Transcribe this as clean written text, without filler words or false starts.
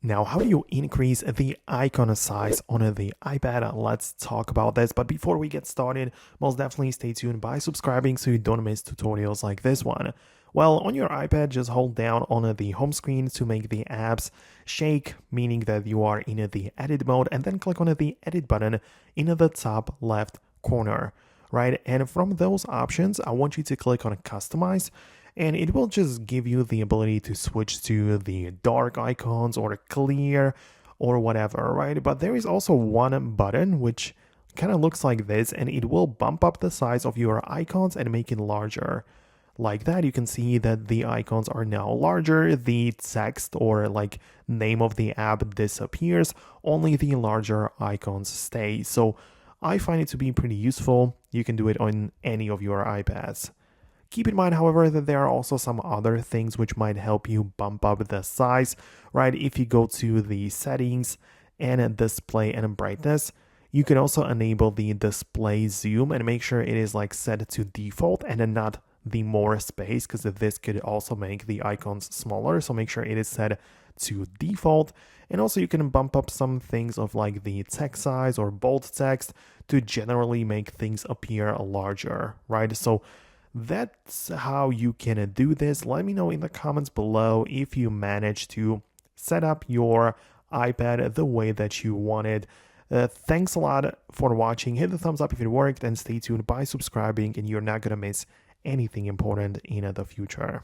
Now, how do you increase the icon size on the iPad? Let's talk about this. But before we get started, most definitely stay tuned by subscribing so you don't miss tutorials like this one. Well, on your iPad, just hold down on the home screen to make the apps shake, meaning that you are in the edit mode, and then click on the edit button in the top left corner, right? And from those options, I want you to click on customize, and it will just give you the ability to switch to the dark icons or clear or whatever, right? But there is also one button which kind of looks like this, and it will bump up the size of your icons and make it larger. Like that, you can see that the icons are now larger, the text or like name of the app disappears, only the larger icons stay. So I find it to be pretty useful. You can do it on any of your iPads. Keep in mind, however, that there are also some other things which might help you bump up the size, right? If you go to the settings and display and brightness, you can also enable the display zoom and make sure it is like set to default and then not the more space, because this could also make the icons smaller. So make sure it is set to default. And also you can bump up some things of like the text size or bold text to generally make things appear larger, right? So that's how you can do this. Let me know in the comments below if you manage to set up your iPad the way that you wanted. Thanks a lot for watching. Hit the thumbs up if it worked, and stay tuned by subscribing, and you're not going to miss anything important in the future.